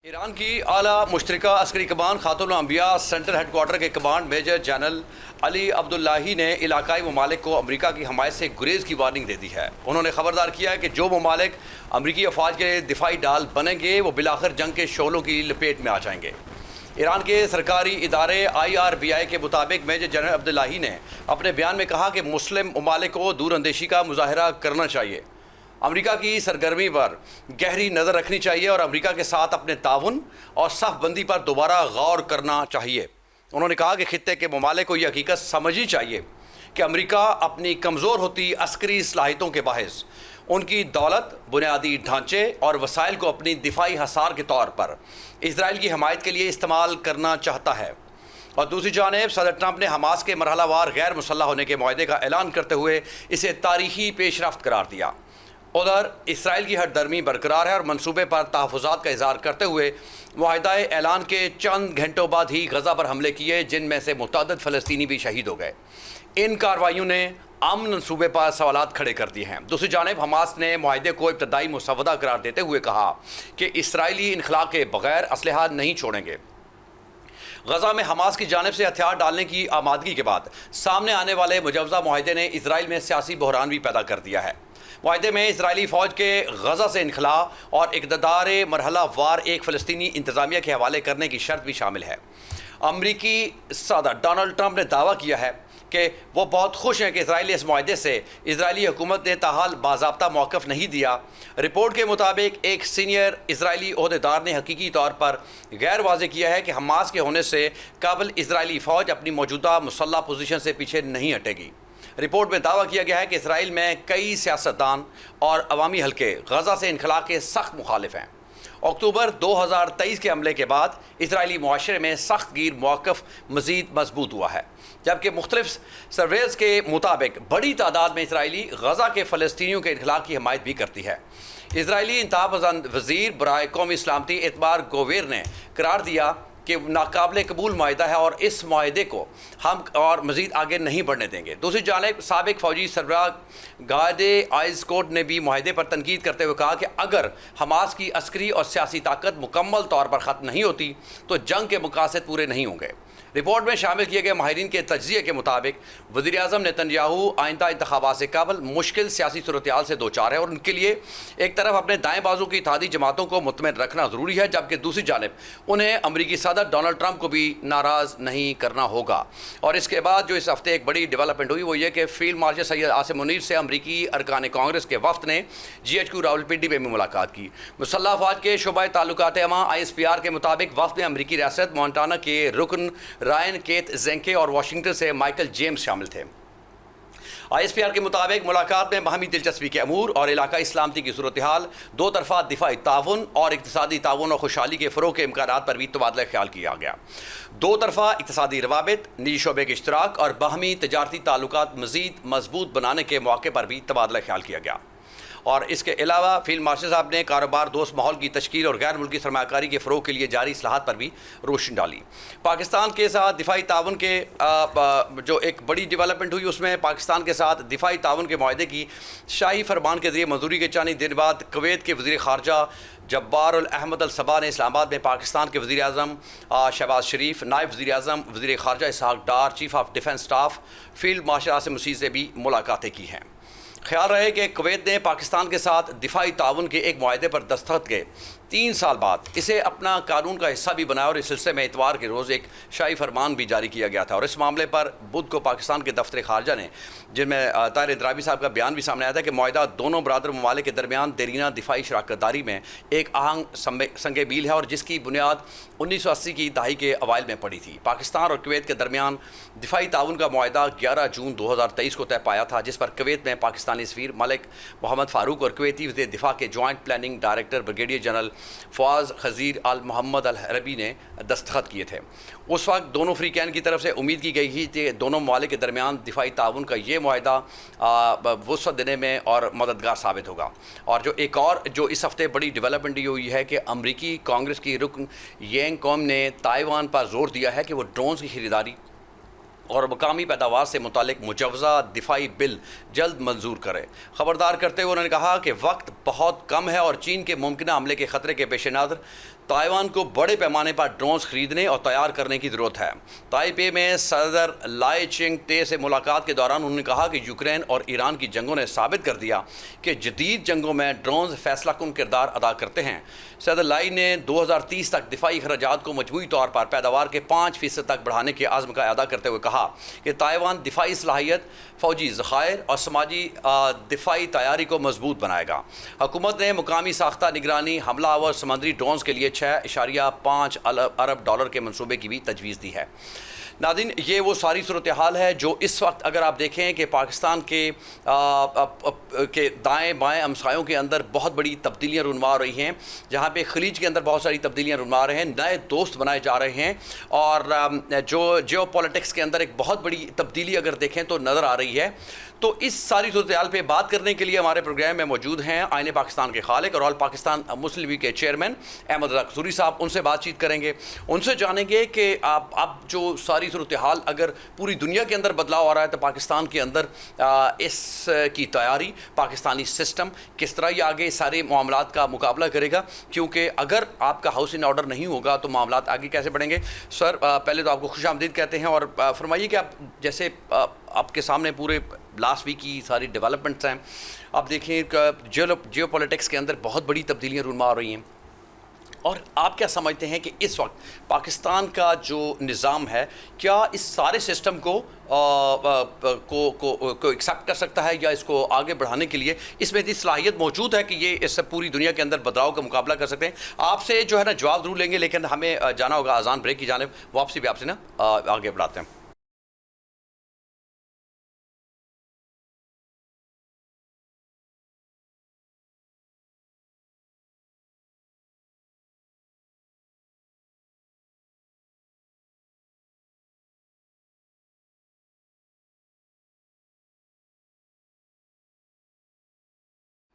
ایران کی اعلیٰ مشترکہ عسکری کمان خاتون الانبیاء سینٹرل ہیڈ کوارٹر کے کمانڈ میجر جنرل علی عبداللہی نے علاقائی ممالک کو امریکہ کی حمایت سے گریز کی وارننگ دے دی ہے۔ انہوں نے خبردار کیا ہے کہ جو ممالک امریکی افواج کے دفاعی ڈال بنیں گے وہ بالآخر جنگ کے شعلوں کی لپیٹ میں آ جائیں گے۔ ایران کے سرکاری ادارے IRBI کے مطابق میجر جنرل عبداللہی نے اپنے بیان میں کہا کہ مسلم ممالک کو دور اندیشی کا مظاہرہ کرنا چاہیے، امریکہ کی سرگرمی پر گہری نظر رکھنی چاہیے اور امریکہ کے ساتھ اپنے تعاون اور صف بندی پر دوبارہ غور کرنا چاہیے۔ انہوں نے کہا کہ خطے کے ممالک کو یہ حقیقت سمجھنی چاہیے کہ امریکہ اپنی کمزور ہوتی عسکری صلاحیتوں کے باعث ان کی دولت، بنیادی ڈھانچے اور وسائل کو اپنی دفاعی حصار کے طور پر اسرائیل کی حمایت کے لیے استعمال کرنا چاہتا ہے۔ اور دوسری جانب صدر ٹرمپ نے حماس کے مرحلہ وار غیر مسلح ہونے کے معاہدے کا اعلان کرتے ہوئے اسے تاریخی پیش رفت قرار دیا۔ ادھر اسرائیل کی ہٹ درمی برقرار ہے اور منصوبے پر تحفظات کا اظہار کرتے ہوئے معاہدہ اعلان کے چند گھنٹوں بعد ہی غزہ پر حملے کیے، جن میں سے متعدد فلسطینی بھی شہید ہو گئے۔ ان کارروائیوں نے امن منصوبے پر سوالات کھڑے کر دیے ہیں۔ دوسری جانب حماس نے معاہدے کو ابتدائی مسودہ قرار دیتے ہوئے کہا کہ اسرائیلی انخلا کے بغیر اسلحہ نہیں چھوڑیں گے۔ غزہ میں حماس کی جانب سے ہتھیار ڈالنے کی آمادگی کے بعد سامنے آنے والے مجوزہ معاہدے نے اسرائیل میں سیاسی بحران بھی پیدا کر دیا ہے۔ معاہدے میں اسرائیلی فوج کے غزہ سے انخلا اور اقتدار مرحلہ وار ایک فلسطینی انتظامیہ کے حوالے کرنے کی شرط بھی شامل ہے۔ امریکی صدر ڈونلڈ ٹرمپ نے دعویٰ کیا ہے کہ وہ بہت خوش ہیں کہ اسرائیلی اس معاہدے سے اسرائیلی حکومت نے تاحال باضابطہ موقف نہیں دیا۔ رپورٹ کے مطابق ایک سینئر اسرائیلی عہدیدار نے حقیقی طور پر غیر واضح کیا ہے کہ حماس کے ہونے سے قابل اسرائیلی فوج اپنی موجودہ مسلح پوزیشن سے پیچھے نہیں ہٹے گی۔ رپورٹ میں دعویٰ کیا گیا ہے کہ اسرائیل میں کئی سیاستدان اور عوامی حلقے غزہ سے انخلا کے سخت مخالف ہیں۔ اکتوبر 2023 کے حملے کے بعد اسرائیلی معاشرے میں سخت گیر موقف مزید مضبوط ہوا ہے، جبکہ مختلف سرویز کے مطابق بڑی تعداد میں اسرائیلی غزہ کے فلسطینیوں کے انخلا کی حمایت بھی کرتی ہے۔ اسرائیلی انتہا پسند وزیر برائے قومی سلامتی ایتمار گویر نے قرار دیا کہ ناقابل قبول معاہدہ ہے اور اس معاہدے کو ہم اور مزید آگے نہیں بڑھنے دیں گے۔ دوسری جانب سابق فوجی سربراہ گائیڈے آئز کوٹ نے بھی معاہدے پر تنقید کرتے ہوئے کہا کہ اگر حماس کی عسکری اور سیاسی طاقت مکمل طور پر ختم نہیں ہوتی تو جنگ کے مقاصد پورے نہیں ہوں گے۔ رپورٹ میں شامل کیے گئے ماہرین کے تجزیے کے مطابق وزیر اعظم نیتن یاہو آئندہ انتخابات سے قبل مشکل سیاسی صورتحال سے دوچار ہے اور ان کے لیے ایک طرف اپنے دائیں بازو کی اتحادی جماعتوں کو مطمئن رکھنا ضروری ہے، جبکہ دوسری جانب انہیں امریکی صدر ڈونلڈ ٹرمپ کو بھی ناراض نہیں کرنا ہوگا۔ اور اس کے بعد جو اس ہفتے ایک بڑی ڈیولپمنٹ ہوئی وہ یہ کہ فیلڈ مارشل سید عاصم منیر سے امریکی ارکان کانگریس کے وفد نے GHQ راولپنڈی میں ملاقات کی۔ مسلح افواج کے شعبۂ تعلقات عامہ ISPR کے مطابق وفد میں امریکی ریاست مونٹانا کے رکن رائن کیتھ زینکے اور واشنگٹن سے مائیکل جیمز شامل تھے۔ ISPR کے مطابق ملاقات میں باہمی دلچسپی کے امور اور علاقائی سلامتی کی صورتحال، دو طرفہ دفاعی تعاون اور اقتصادی تعاون اور خوشحالی کے فروغ کے امکانات پر بھی تبادلہ خیال کیا گیا۔ دو طرفہ اقتصادی روابط، نجی شعبے کے اشتراک اور باہمی تجارتی تعلقات مزید مضبوط بنانے کے موقع پر بھی تبادلہ خیال کیا گیا۔ اور اس کے علاوہ فیلڈ مارشل صاحب نے کاروبار دوست ماحول کی تشکیل اور غیر ملکی سرمایہ کاری کے فروغ کے لیے جاری اصلاحات پر بھی روشنی ڈالی۔ پاکستان کے ساتھ دفاعی تعاون کے جو ایک بڑی ڈیولپمنٹ ہوئی اس میں پاکستان کے ساتھ دفاعی تعاون کے معاہدے کی شاہی فرمان کے ذریعے منظوری کے چند دن بعد کویت کے وزیر خارجہ جبار الاحمد الصباح نے اسلام آباد میں پاکستان کے وزیر اعظم شہباز شریف، نائب وزیر اعظم وزیر خارجہ Ishaq Dar, chief of defence staff field marshal Asim Masih سے بھی ملاقاتیں کی ہیں۔ خیال رہے کہ کویت نے پاکستان کے ساتھ دفاعی تعاون کے ایک معاہدے پر دستخط کے 3 سال بعد اسے اپنا قانون کا حصہ بھی بنایا اور اس سلسلے میں اتوار کے روز ایک شاہی فرمان بھی جاری کیا گیا تھا۔ اور اس معاملے پر بدھ کو پاکستان کے دفتر خارجہ نے، جن میں طاہر اندرابی صاحب کا بیان بھی سامنے آیا تھا کہ معاہدہ دونوں برادر ممالک کے درمیان دیرینہ دفاعی شراکت داری میں ایک اہم سنگ میل ہے اور جس کی بنیاد 1980 کی دہائی کے اوائل میں پڑی تھی۔ پاکستان اور کویت کے درمیان دفاعی تعاون کا معاہدہ 11 جون 2023 کو طے پایا تھا، جس پر کویت میں پاکستانی سفیر ملک محمد فاروق اور کویتی وزیر دفاع کے joint planning director brigadier general Fawaz Khazir Al Mohammad Alharbi نے دستخط کیے تھے۔ اس وقت دونوں فریقین کی طرف سے امید کی گئی تھی کہ دونوں ممالک کے درمیان دفاعی تعاون کا یہ معاہدہ وسعت دینے میں اور مددگار ثابت ہوگا۔ اور جو اس ہفتے بڑی ڈیولپمنٹ یہ ہوئی ہے کہ امریکی کانگریس کی رکن یینگ کوم نے تائیوان پر زور دیا ہے کہ وہ ڈرونز کی خریداری اور مقامی پیداوار سے متعلق مجوزہ دفاعی بل جلد منظور کرے۔ خبردار کرتے ہوئے انہوں نے کہا کہ وقت بہت کم ہے اور چین کے ممکنہ حملے کے خطرے کے پیش نظر تائیوان کو بڑے پیمانے پر ڈرونز خریدنے اور تیار کرنے کی ضرورت ہے۔ تائپے میں صدر لائی چنگ تے سے ملاقات کے دوران انہوں نے کہا کہ یوکرین اور ایران کی جنگوں نے ثابت کر دیا کہ جدید جنگوں میں ڈرونز فیصلہ کن کردار ادا کرتے ہیں۔ صدر لائی نے 2030 تک دفاعی اخراجات کو مجموعی طور پر پیداوار کے 5% تک بڑھانے کے عزم کا اعادہ کرتے ہوئے کہا کہ تائیوان دفاعی صلاحیت، فوجی ذخائر اور سماجی دفاعی تیاری کو مضبوط بنائے گا۔ حکومت نے مقامی ساختہ نگرانی حملہ آور سمندری ڈرونز کے لیے 6.5 ارب ڈالر کے منصوبے کی بھی تجویز دی ہے۔ ناظرین، یہ وہ ساری صورتحال ہے جو اس وقت اگر آپ دیکھیں کہ پاکستان کے دائیں بائیں ہمسایوں کے اندر بہت بڑی تبدیلیاں رونما ہو رہی ہیں، جہاں پہ خلیج کے اندر بہت ساری تبدیلیاں رونما ہو رہے ہیں، نئے دوست بنائے جا رہے ہیں، اور جو جیو پولیٹکس کے اندر ایک بہت بڑی تبدیلی اگر دیکھیں تو نظر آ رہی ہے۔ تو اس ساری صورتحال پہ بات کرنے کے لیے ہمارے پروگرام میں موجود ہیں آئین پاکستان کے خالق اور آل پاکستان مسلم لیگ کے چیئرمین احمد رضا قصوری صاحب۔ ان سے بات چیت کریں گے، ان سے جانیں گے کہ اب جو ساری صورتحال اگر پوری دنیا کے اندر بدلاؤ آ رہا ہے تو پاکستان کے اندر اس کی تیاری، پاکستانی سسٹم کس طرح یہ آگے سارے معاملات کا مقابلہ کرے گا، کیونکہ اگر آپ کا ہاؤس ان آرڈر نہیں ہوگا تو معاملات آگے کیسے بڑھیں گے۔ سر، پہلے تو آپ کو خوش آمدید کہتے ہیں، اور فرمائیے کہ آپ جیسے آپ کے سامنے پورے لاسٹ ویک کی ساری ڈیولپمنٹس ہیں، آپ دیکھیں جیو پولیٹکس کے اندر بہت بڑی تبدیلیاں رونما ہو رہی ہیں، اور آپ کیا سمجھتے ہیں کہ اس وقت پاکستان کا جو نظام ہے کیا اس سارے سسٹم کو ایکسیپٹ کر سکتا ہے، یا اس کو آگے بڑھانے کے لیے اس میں اتنی صلاحیت موجود ہے کہ یہ اس سے پوری دنیا کے اندر بدلاؤ کا مقابلہ کر سکتے ہیں؟ آپ سے جو ہے نا جواب ضرور لیں گے، لیکن ہمیں جانا ہوگا اذان بریک کی جانب، واپسی بھی آپ سے نا آگے بڑھاتے ہیں۔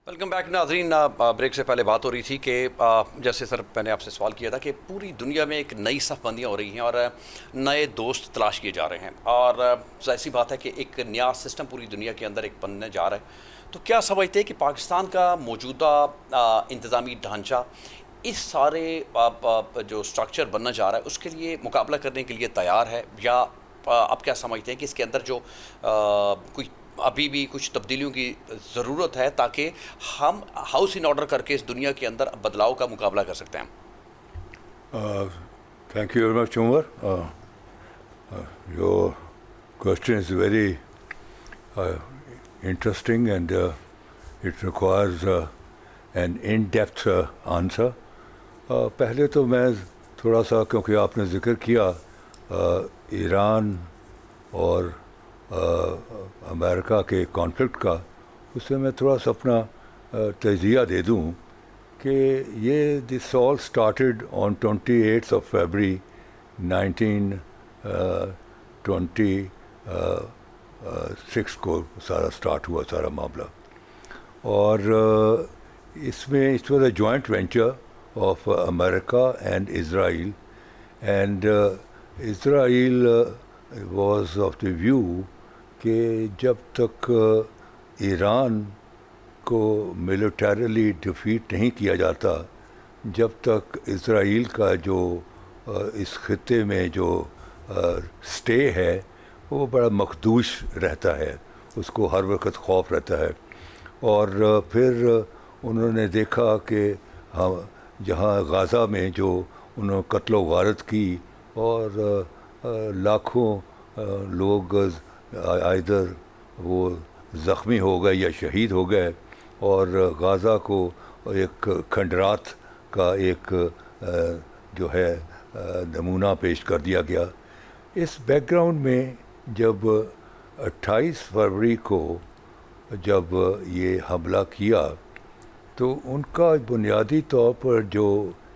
ویلکم بیک ناظرین، بریک سے پہلے بات ہو رہی تھی کہ جیسے سر میں نے آپ سے سوال کیا تھا کہ پوری دنیا میں ایک نئی صف بندیاں ہو رہی ہیں اور نئے دوست تلاش کیے جا رہے ہیں، اور ظاہر سی بات ہے کہ ایک نیا سسٹم پوری دنیا کے اندر ایک بننے جا رہا ہے۔ تو کیا سمجھتے ہیں کہ پاکستان کا موجودہ انتظامی ڈھانچہ اس سارے جو سٹرکچر بننا جا رہا ہے اس کے لیے مقابلہ کرنے کے لیے تیار ہے، یا آپ کیا سمجھتے ہیں کہ اس کے اندر جو کوئی ابھی بھی کچھ تبدیلیوں کی ضرورت ہے تاکہ ہم ہاؤس ان آرڈر کر کے اس دنیا کے اندر بدلاؤ کا مقابلہ کر سکتے ہیں؟ Thank you very much Umar. Your question is very interesting, and it requires an in-depth answer. پہلے تو میں تھوڑا سا، کیونکہ آپ نے ذکر کیا ایران اور امریکہ کے کانفلکٹ کا، اس سے میں تھوڑا سا اپنا تجزیہ دے دوں کہ یہ دس آل اسٹارٹیڈ آن 28 February 1926 کو سارا اسٹارٹ ہوا سارا معاملہ، اور اس میں it was a joint venture of America and Israel, and Israel was of the view کہ جب تک ایران کو ملیٹریلی ڈیفیٹ نہیں کیا جاتا، جب تک اسرائیل کا جو اس خطے میں جو اسٹے ہے وہ بڑا مخدوش رہتا ہے، اس کو ہر وقت خوف رہتا ہے۔ اور پھر انہوں نے دیکھا کہ جہاں غازہ میں جو انہوں نے قتل و غارت کی اور لاکھوں لوگ آئدر وہ زخمی ہو گئے یا شہید ہو گئے، اور غازہ کو ایک کھنڈرات کا ایک جو ہے نمونہ پیش کر دیا گیا۔ اس بیک گراؤنڈ میں جب 28 فروری کو جب یہ حملہ کیا تو ان کا بنیادی طور پر جو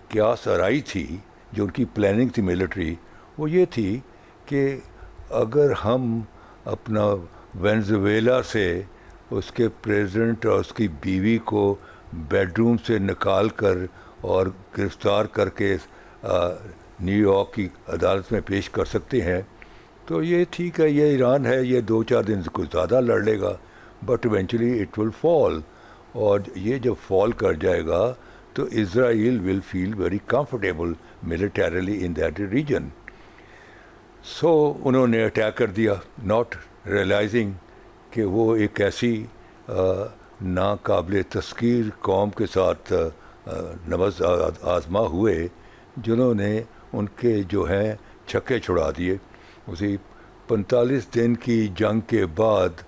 قیاس آرائی تھی، جو ان کی پلاننگ تھی ملٹری، وہ یہ تھی کہ اگر ہم اپنا وینزویلا سے اس کے پریزیڈنٹ اور اس کی بیوی کو بیڈ روم سے نکال کر اور گرفتار کر کے نیو یارک کی عدالت میں پیش کر سکتے ہیں، تو یہ ٹھیک ہے، یہ ایران ہے، یہ 2-4 دن کچھ زیادہ لڑ لے گا، بٹ ایونچولی اٹ ول فال، اور یہ جب فال کر جائے گا تو Israel will feel very comfortable militarily in that region. So انہوں نے اٹیک کر دیا, not realizing کہ وہ ایک ایسی ناقابل تذکیر قوم کے ساتھ نبض آزما ہوئے جنہوں نے ان کے جو ہیں چھکے چھڑا دیے. اسی 45 دن کی جنگ کے بعد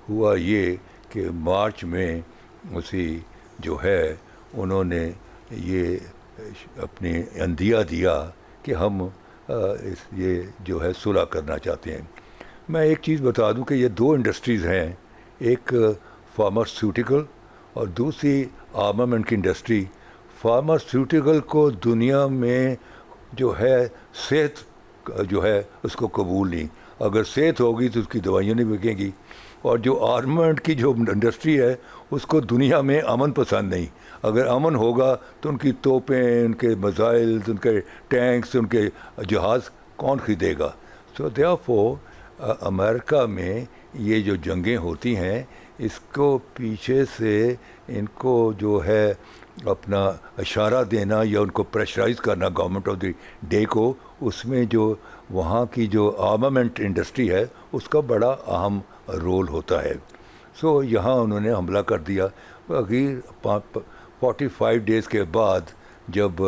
ہوا یہ کہ مارچ میں اسی جو ہے انہوں نے یہ اپنی عندیہ دیا کہ ہم یہ جو ہے صلح کرنا چاہتے ہیں. میں ایک چیز بتا دوں کہ یہ دو انڈسٹریز ہیں, ایک فارماسیوٹیکل اور دوسری آرمامنٹ کی انڈسٹری. فارماسیوٹیکل کو دنیا میں جو ہے صحت جو ہے اس کو قبول نہیں, اگر صحت ہوگی تو اس کی دوائیاں نہیں بکیں گی. اور جو آرمامنٹ کی جو انڈسٹری ہے اس کو دنیا میں امن پسند نہیں, اگر امن ہوگا تو ان کی توپیں, ان کے میزائل, ان کے ٹینکس, ان کے جہاز کون خریدے گا. سو دیئرفور امریکہ میں یہ جو جنگیں ہوتی ہیں اس کو پیچھے سے ان کو جو ہے اپنا اشارہ دینا یا ان کو پریشرائز کرنا گورنمنٹ آف دی ڈے کو, اس میں جو وہاں کی جو آرمامنٹ انڈسٹری ہے اس کا بڑا اہم رول ہوتا ہے. سو یہاں انہوں نے حملہ کر دیا. اگر 45 ڈیز کے بعد جب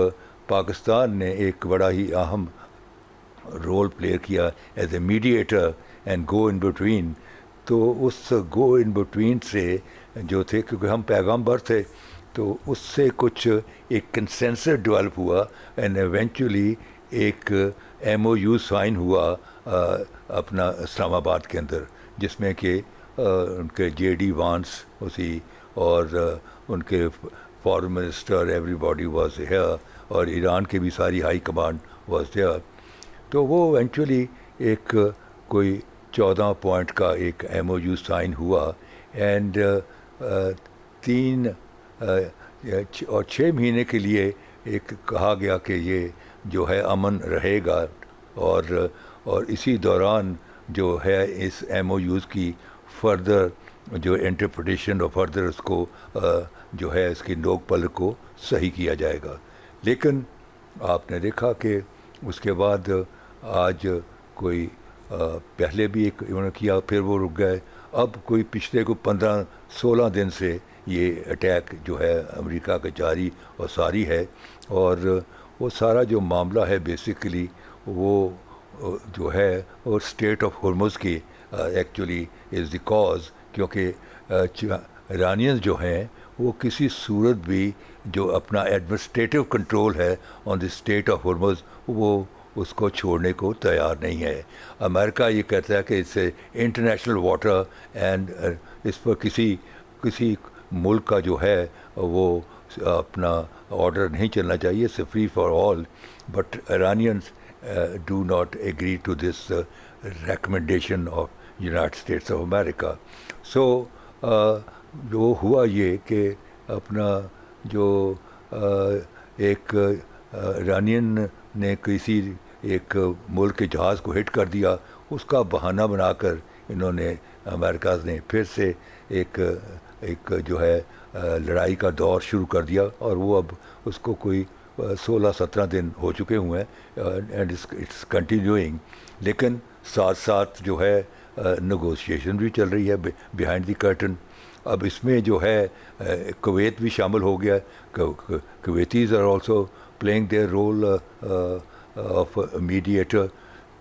پاکستان نے ایک بڑا ہی اہم رول پلے کیا as a mediator and go in between, تو اس گو ان بٹوین سے جو تھے, کیونکہ ہم پیغامبر تھے, تو اس سے کچھ ایک کنسنسس ڈیولپ ہوا اینڈ ایونچولی ایک MOU سائن ہوا اپنا اسلام آباد کے اندر, جس میں کہ ان کے JD وانس اسی اور ان کے foreign minister every body was here, اور ایران کی بھی ساری ہائی کمانڈ واز ہیئر. تو وہ ایونچولی ایک کوئی 14 پوائنٹ کا ایک MOU سائن ہوا اینڈ 3 اور 6 مہینے کے لیے ایک کہا گیا کہ یہ جو ہے امن رہے گا, اور اسی دوران جو ہے اس MOUs کی فردر جو انٹرپریٹیشن اور فردر اس کو جو ہے اس کی نوک پلک کو صحیح کیا جائے گا. لیکن آپ نے دیکھا کہ اس کے بعد آج کوئی پہلے بھی ایک انہوں نے کیا, پھر وہ رک گئے. اب کوئی پچھلے کو 15-16 دن سے یہ اٹیک جو ہے امریکہ کا جاری اور ساری ہے, اور وہ سارا جو معاملہ ہے بیسیکلی وہ جو ہے وہ اسٹیٹ آف ہرمز کی ایکچولی از دی کاز, کیونکہ ایرانینز جو ہیں وہ کسی صورت بھی جو اپنا ایڈمنسٹریٹو کنٹرول ہے آن دی اسٹیٹ آف ہرمز وہ اس کو چھوڑنے کو تیار نہیں ہے. امریکہ یہ کہتا ہے کہ اس سے انٹرنیشنل واٹر اینڈ اس پر کسی ملک کا جو ہے وہ اپنا آرڈر نہیں چلنا چاہیے, اس سے free for all. But Iranians do not agree to this recommendation of United States of America. So جو ہوا یہ کہ اپنا جو ایک ایرانین نے کسی ایک ملک کے جہاز کو ہٹ کر دیا, اس کا بہانہ بنا کر انہوں نے امریکہ نے پھر سے ایک جو ہے لڑائی کا دور شروع کر دیا, اور وہ اب اس کو کوئی 16-17 دن ہو چکے ہوئے ہیں اینڈ اٹس کنٹینیوئنگ. لیکن ساتھ ساتھ جو ہے نیگوشیشن بھی چل رہی ہے بیہائنڈ دی کرٹن. اب اس میں جو ہے کویت بھی شامل ہو گیا, Kuwaitis are also playing their role of mediator.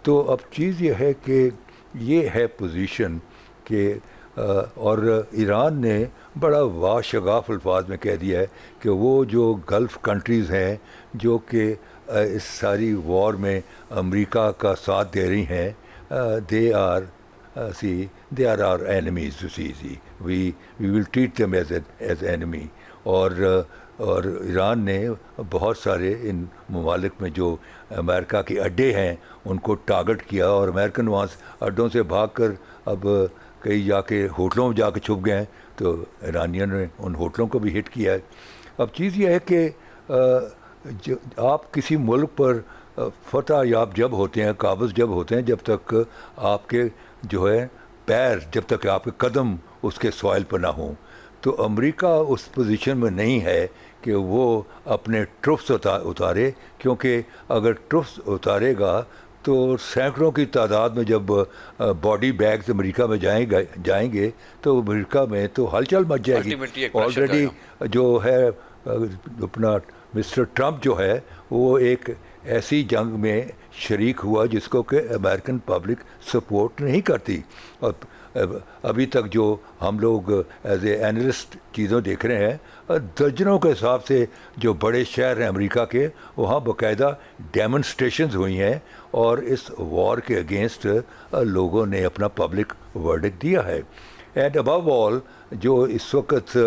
تو اب چیز یہ ہے کہ یہ ہے پوزیشن کہ اور ایران نے بڑا واشگاف الفاظ میں کہہ دیا ہے کہ وہ جو گلف کنٹریز ہیں جو کہ اس ساری وار میں امریکہ کا ساتھ دے رہی ہیں, they are are enemies. We will treat them as enemy. اور ایران نے بہت سارے ان ممالک میں جو امریکہ کے اڈے ہیں ان کو ٹارگٹ کیا, اور امریکن وہاں اڈوں سے بھاگ کر اب کئی جا کے ہوٹلوں میں جا کے چھپ گئے ہیں, تو ایرانیوں نے ان ہوٹلوں کو بھی ہٹ کیا ہے. اب چیز یہ ہے کہ آپ کسی ملک پر فتح یاب جب ہوتے ہیں, قابض جب ہوتے ہیں, جب تک آپ کے جو ہے پیر, جب تک آپ کے قدم اس کے سوائل پر نہ ہوں, تو امریکہ اس پوزیشن میں نہیں ہے کہ وہ اپنے ٹروپس اتارے، کیونکہ اگر ٹروپس اتارے گا تو سینکڑوں کی تعداد میں جب باڈی بیگز امریکہ میں جائیں گے تو امریکہ میں تو ہلچل مچ جائے گی. Ultimately ایک pressure آلریڈی جائے گا. جو ہے اپنا مسٹر ٹرمپ جو ہے وہ ایک ایسی جنگ میں شریک ہوا جس کو کہ امریکن پبلک سپورٹ نہیں کرتی. اور ابھی تک جو ہم لوگ ایز اے اینالسٹ چیزوں دیکھ رہے ہیں، درجنوں کے حساب سے جو بڑے شہر ہیں امریکہ کے، وہاں باقاعدہ ڈیمونسٹریشنز ہوئی ہیں اور اس وار کے اگینسٹ لوگوں نے اپنا پبلک ورڈکٹ دیا ہے. اینڈ ابو آل جو اس وقت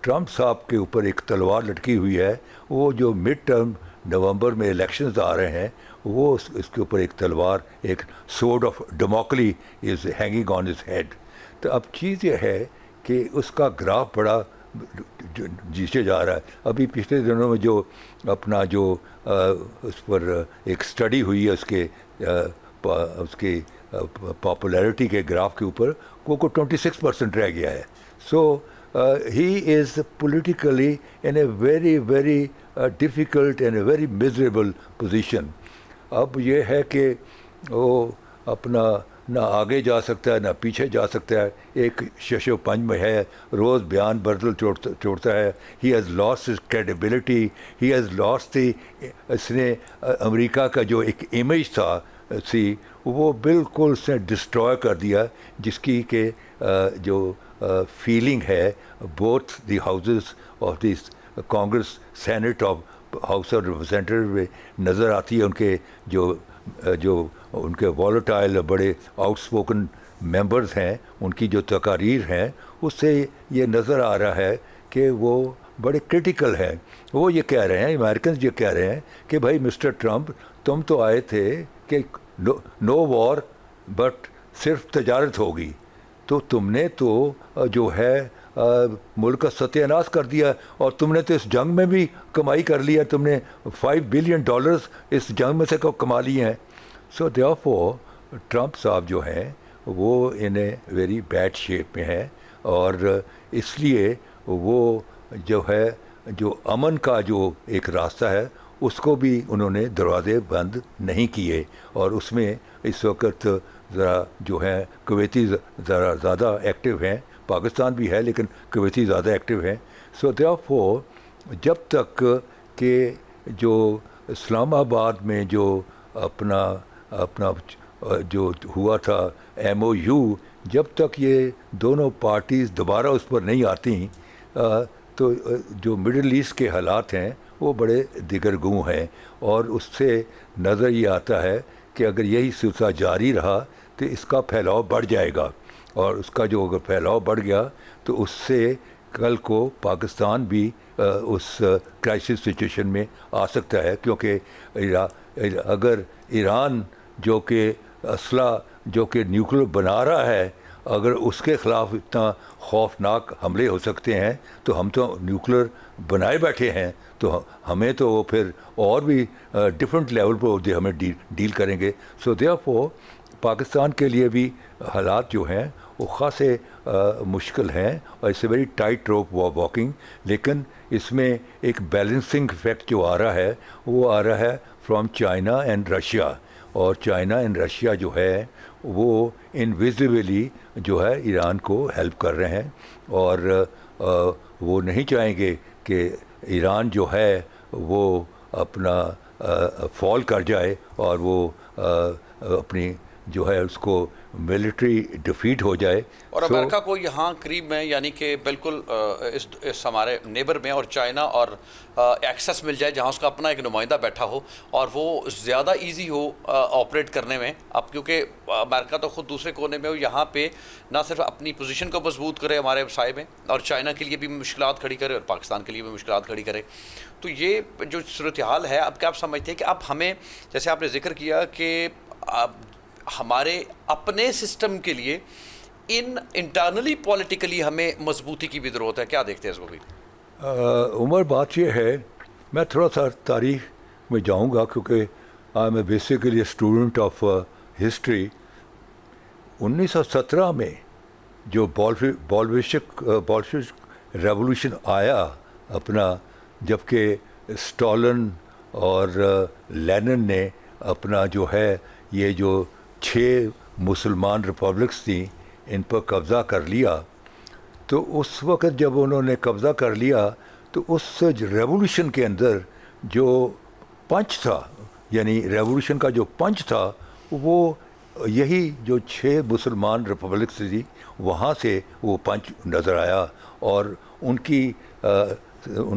ٹرمپ صاحب کے اوپر ایک تلوار لٹکی ہوئی ہے، وہ جو مڈ ٹرم نومبر میں الیکشنز آ رہے ہیں، وہ اس کے اوپر ایک تلوار، ایک sword of Damocles is hanging on his head. تو اب چیز یہ ہے کہ اس کا گراف بڑا نیچے جا رہا ہے. ابھی پچھلے دنوں میں جو اپنا جو اس پر ایک اسٹڈی ہوئی ہے اس کے پاپولیرٹی کے گراف کے اوپر، وہ 26% رہ گیا ہے. So he is politically in a very very difficult and a very miserable position. اب یہ ہے کہ وہ اپنا نہ آگے جا سکتا ہے نہ پیچھے جا سکتا ہے، ایک شش و پنج میں ہے، روز بیان بدل چھوڑتا ہے. He has lost his credibility, he has lost اس نے امریکہ کا جو ایک امیج تھا وہ بالکل اس نے ڈسٹروائے کر دیا، جس کی کہ جو فیلنگ ہے both the houses of the Congress Senate of House of Representative میں نظر آتی ہے. ان کے جو ان کے والٹائل بڑے آؤٹ اسپوکن ممبرز ہیں، ان کی جو تقاریر ہیں، اس سے یہ نظر آ رہا ہے کہ وہ بڑے کرٹیکل ہیں. وہ یہ کہہ رہے ہیں، امریکنز یہ کہہ رہے ہیں کہ بھائی مسٹر ٹرمپ، تم تو آئے تھے کہ نو وار بٹ صرف تجارت ہوگی، تو تم نے تو جو ہے ملک کا ستیہ ناش کر دیا، اور تم نے تو اس جنگ میں بھی کمائی کر لی ہے. تم نے $5 بلین اس جنگ میں سے کما لیے ہیں. سو دیئرفور ٹرمپ صاحب جو ہیں وہ ان اے ویری بیڈ شیپ میں ہیں، اور اس لیے وہ جو ہے جو امن کا جو ایک راستہ ہے اس کو بھی انہوں نے دروازے بند نہیں کیے. اور اس میں اس وقت ذرا جو ہے کویتی ذرا زیادہ ایکٹیو ہیں، پاکستان بھی ہے لیکن کویتی زیادہ ایکٹیو ہیں. سو دیئرفور جب تک کہ جو اسلام آباد میں جو اپنا جو ہوا تھا MOU، جب تک یہ دونوں پارٹیز دوبارہ اس پر نہیں آتی تو جو مڈل ایسٹ کے حالات ہیں وہ بڑے دیگرگوں ہیں. اور اس سے نظر یہ آتا ہے کہ اگر یہی سلسلہ جاری رہا تو اس کا پھیلاؤ بڑھ جائے گا، اور اس کا جو اگر پھیلاؤ بڑھ گیا تو اس سے کل کو پاکستان بھی اس کرائسس سچویشن میں آ سکتا ہے. کیونکہ اگر ایران جو کہ اسلحہ جو کہ نیوکلیر بنا رہا ہے، اگر اس کے خلاف اتنا خوفناک حملے ہو سکتے ہیں تو ہم تو نیوکلیر بنائے بیٹھے ہیں، تو ہمیں تو وہ پھر اور بھی ڈفرینٹ لیول پر ہمیں ڈیل کریں گے. سو دیئرفور پاکستان کے لیے بھی حالات جو ہیں وہ خاصے مشکل ہیں، اور اس سے ویری ٹائٹ روپ واکنگ. لیکن اس میں ایک بیلنسنگ افیکٹ جو آ رہا ہے وہ آ رہا ہے فرام چائنا اینڈ رشیا. اور چائنا اینڈ رشیا جو ہے وہ انویزیبلی جو ہے ایران کو ہیلپ کر رہے ہیں، اور وہ نہیں چاہیں گے کہ ایران جو ہے وہ اپنا فال کر جائے اور وہ اپنی جو ہے اس کو ملٹری ڈیفیٹ ہو جائے. اور امریکہ کو یہاں قریب میں، یعنی کہ بالکل اس ہمارے نیبر میں، اور چائنا اور ایکسس مل جائے جہاں اس کا اپنا ایک نمائندہ بیٹھا ہو اور وہ زیادہ ایزی ہو آپریٹ کرنے میں. اب کیونکہ امریکہ تو خود دوسرے کونے میں ہو، یہاں پہ نہ صرف اپنی پوزیشن کو مضبوط کرے ہمارے سائے میں، اور چائنا کے لیے بھی مشکلات کھڑی کرے اور پاکستان کے لیے بھی مشکلات کھڑی کرے. تو یہ جو صورتحال ہے، اب کیا آپ سمجھتے ہیں کہ اب ہمیں، جیسے آپ نے ذکر کیا کہ ہمارے اپنے سسٹم کے لیے انٹرنلی پولیٹیکلی ہمیں مضبوطی کی بھی ضرورت ہے، کیا دیکھتے ہیں اس کو بھی؟ عمر بات یہ ہے، میں تھوڑا سا تاریخ میں جاؤں گا کیونکہ I am basically student of history. 1917 میں جو بولشوک ریولوشن آیا اپنا، جب کہ اسٹالن اور لینن نے اپنا جو ہے یہ جو 6 مسلمان ریپبلکس تھیں ان پر قبضہ کر لیا، تو اس وقت جب انہوں نے قبضہ کر لیا تو اس ریولوشن کے اندر جو پنچ تھا، یعنی ریولوشن کا جو پنچ تھا، وہ یہی جو 6 مسلمان ریپبلکس تھی وہاں سے وہ پنچ نظر آیا، اور ان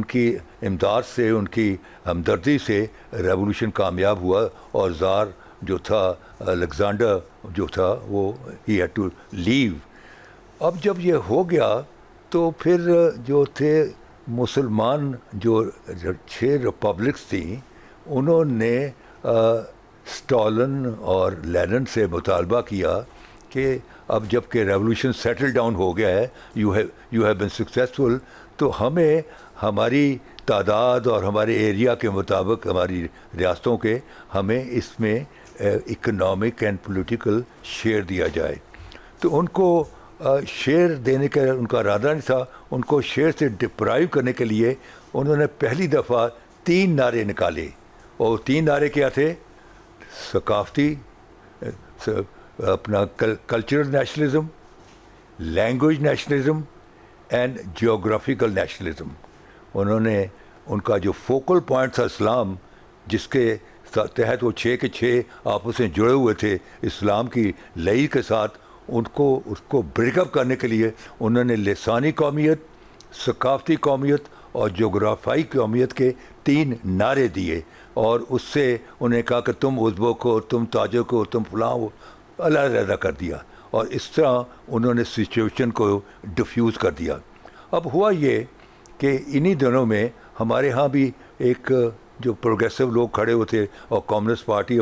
کی امداد سے، ان کی ہمدردی سے ریولوشن کامیاب ہوا، اور زار جو تھا الیگزینڈر جو تھا وہ ہی ہیڈ ٹو لیو۔ اب جب یہ ہو گیا تو پھر جو تھے مسلمان جو 6 ریپبلکس تھیں، انہوں نے اسٹالن اور لینن سے مطالبہ کیا کہ اب جب کہ ریولوشن سیٹل ڈاؤن ہو گیا ہے، یو ہیو بین سکسیزفل، تو ہمیں ہماری تعداد اور ہمارے ایریا کے مطابق، ہماری ریاستوں کے، ہمیں اس میں اکنامک اینڈ پولیٹیکل شیئر دیا جائے۔ تو ان کو شیئر دینے کا ان کا ارادہ نہیں تھا، ان کو شیئر سے ڈپرائیو کرنے کے لیے انہوں نے پہلی دفعہ 3 نعرے نکالے، اور 3 نعرے کیا تھے؟ ثقافتی، اپنا cultural nationalism, language nationalism and geographical nationalism. انہوں نے ان کا جو فوکل پوائنٹ تھا اسلام، جس کے تحت وہ 6 کے 6 آپس میں جڑے ہوئے تھے اسلام کی لئی کے ساتھ، اس کو بریک اپ کرنے کے لیے انہوں نے لسانی قومیت، ثقافتی قومیت اور جغرافیائی قومیت کے 3 نعرے دیے، اور اس سے انہیں کہا کہ تم ازبک ہو، تم تاجک ہو، تم فلاں ہو، علیحدہ کر دیا، اور اس طرح انہوں نے سچویشن کو ڈیفیوز کر دیا۔ اب ہوا یہ کہ انہی دنوں میں ہمارے ہاں بھی ایک جو پروگریسو لوگ کھڑے ہوئے تھے، اور کمیونسٹ پارٹی